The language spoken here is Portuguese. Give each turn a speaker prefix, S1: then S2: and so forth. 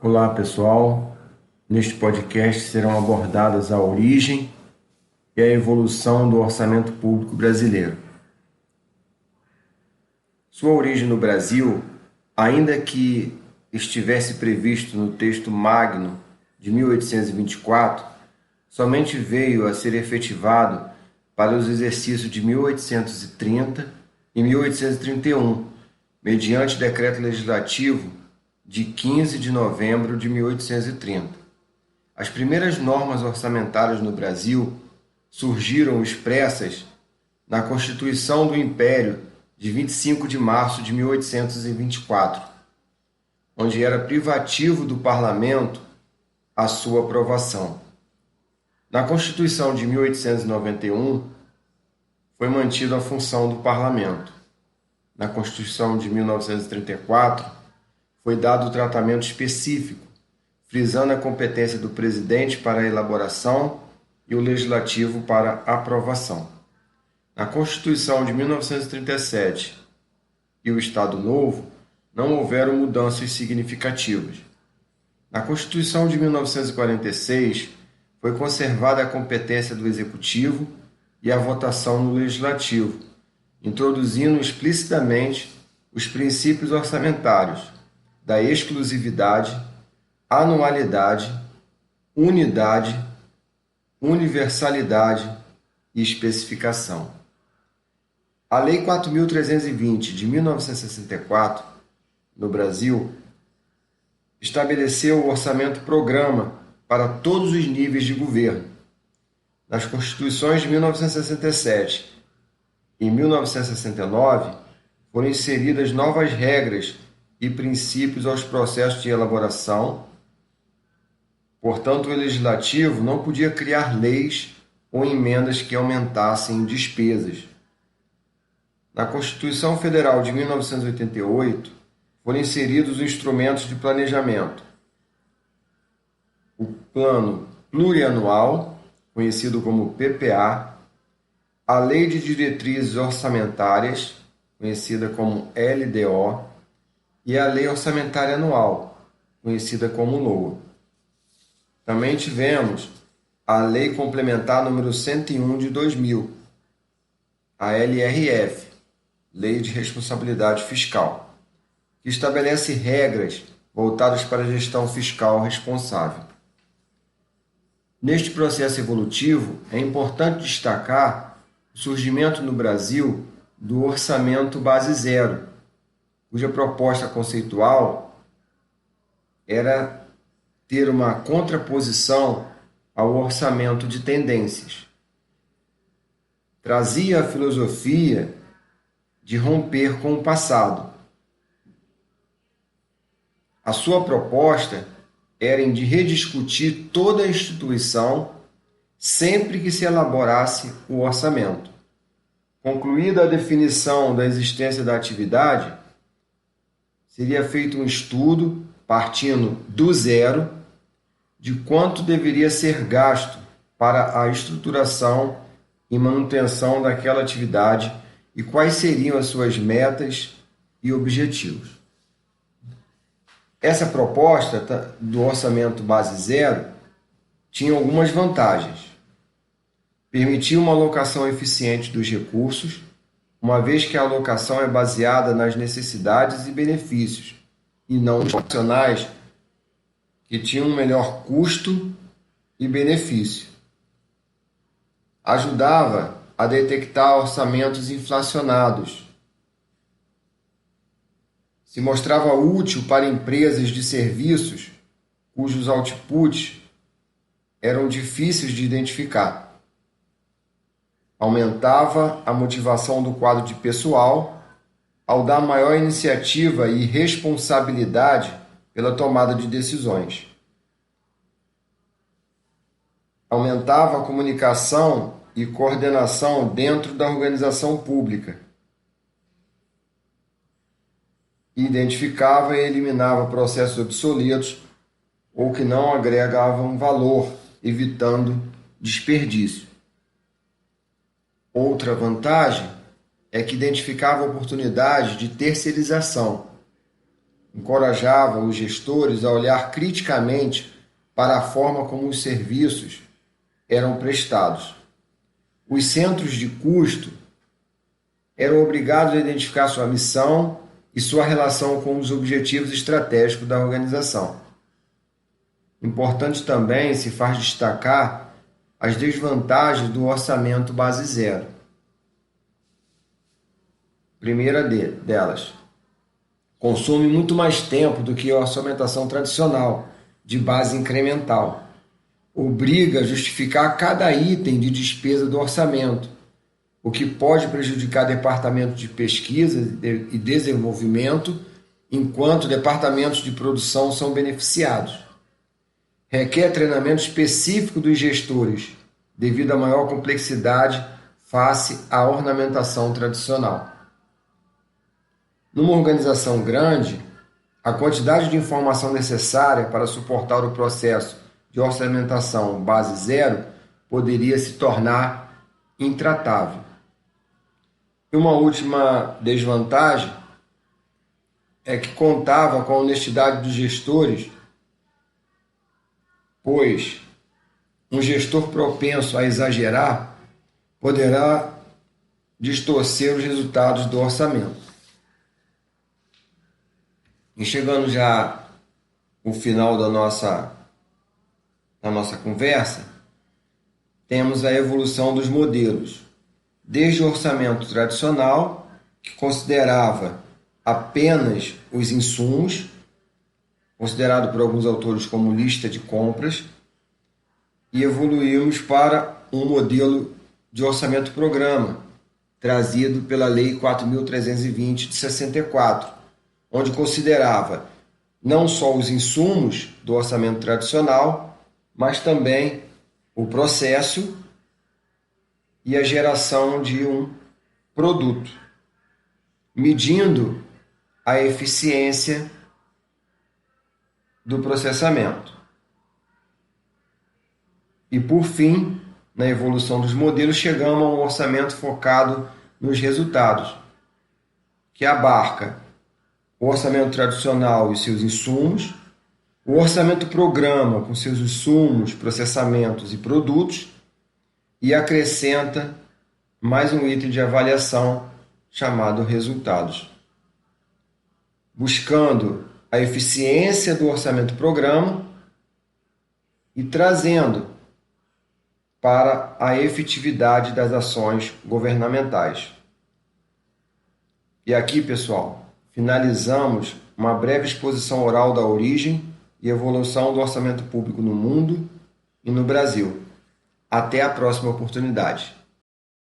S1: Olá, pessoal. Neste podcast serão abordadas a origem e a evolução do orçamento público brasileiro. Sua origem no Brasil, ainda que estivesse previsto no texto Magno de 1824, somente veio a ser efetivado para os exercícios de 1830 e 1831, mediante decreto legislativo de 15 de novembro de 1830. As primeiras normas orçamentárias no Brasil surgiram expressas na Constituição do Império de 25 de março de 1824, onde era privativo do parlamento a sua aprovação. Na Constituição de 1891, foi mantida a função do parlamento. Na Constituição de 1934, foi dado o tratamento específico, frisando a competência do presidente para a elaboração e o legislativo para a aprovação. Na Constituição de 1937 e o Estado Novo, não houveram mudanças significativas. Na Constituição de 1946, foi conservada a competência do Executivo e a votação no Legislativo, introduzindo explicitamente os princípios orçamentários da exclusividade, anualidade, unidade, universalidade e especificação. A Lei 4.320 de 1964, no Brasil, estabeleceu o orçamento-programa para todos os níveis de governo. Nas Constituições de 1967 e 1969, foram inseridas novas regras e princípios aos processos de elaboração. Portanto, o Legislativo não podia criar leis ou emendas que aumentassem despesas. Na Constituição Federal de 1988, foram inseridos os instrumentos de planejamento. O Plano Plurianual, conhecido como PPA, a Lei de Diretrizes Orçamentárias, conhecida como LDO, e a Lei Orçamentária Anual, conhecida como LOA. Também tivemos a Lei Complementar número 101 de 2000, a LRF, Lei de Responsabilidade Fiscal, que estabelece regras voltadas para a gestão fiscal responsável. Neste processo evolutivo, é importante destacar o surgimento no Brasil do Orçamento Base Zero, cuja proposta conceitual era ter uma contraposição ao orçamento de tendências. Trazia a filosofia de romper com o passado. A sua proposta era de rediscutir toda a instituição sempre que se elaborasse o orçamento. Concluída a definição da existência da atividade, seria feito um estudo, partindo do zero, de quanto deveria ser gasto para a estruturação e manutenção daquela atividade e quais seriam as suas metas e objetivos. Essa proposta do orçamento base zero tinha algumas vantagens. Permitia uma alocação eficiente dos recursos, uma vez que a alocação é baseada nas necessidades e benefícios, e não nos opcionais que tinham um melhor custo e benefício. Ajudava a detectar orçamentos inflacionados. Se mostrava útil para empresas de serviços cujos outputs eram difíceis de identificar. Aumentava a motivação do quadro de pessoal ao dar maior iniciativa e responsabilidade pela tomada de decisões. Aumentava a comunicação e coordenação dentro da organização pública. Identificava e eliminava processos obsoletos ou que não agregavam valor, evitando desperdício. Outra vantagem é que identificava oportunidades de terceirização. encorajava os gestores a olhar criticamente para a forma como os serviços eram prestados. Os centros de custo eram obrigados a identificar sua missão e sua relação com os objetivos estratégicos da organização. Importante também se faz destacar as desvantagens do orçamento base zero. Primeira delas, consome muito mais tempo do que a orçamentação tradicional, de base incremental. Obriga a justificar cada item de despesa do orçamento, o que pode prejudicar departamentos de pesquisa e desenvolvimento, enquanto departamentos de produção são beneficiados. Requer treinamento específico dos gestores, devido à maior complexidade face à ornamentação tradicional. Numa organização grande, a quantidade de informação necessária para suportar o processo de orçamentação base zero poderia se tornar intratável. E uma última desvantagem é que contava com a honestidade dos gestores, pois um gestor propenso a exagerar poderá distorcer os resultados do orçamento. E chegando já ao final da nossa conversa, temos a evolução dos modelos, desde o orçamento tradicional, que considerava apenas os insumos, considerado por alguns autores como lista de compras, e evoluímos para um modelo de orçamento-programa, trazido pela Lei 4.320 de 64, onde considerava não só os insumos do orçamento tradicional, mas também o processo e a geração de um produto, medindo a eficiência do processamento. E, por fim, na evolução dos modelos, chegamos a um orçamento focado nos resultados, que abarca o orçamento tradicional e seus insumos, o orçamento-programa com seus insumos, processamentos e produtos, e acrescenta mais um item de avaliação chamado resultados, buscando a eficiência do orçamento-programa e trazendo para a efetividade das ações governamentais. E aqui, pessoal, finalizamos uma breve exposição oral da origem e evolução do orçamento público no mundo e no Brasil. Até a próxima oportunidade.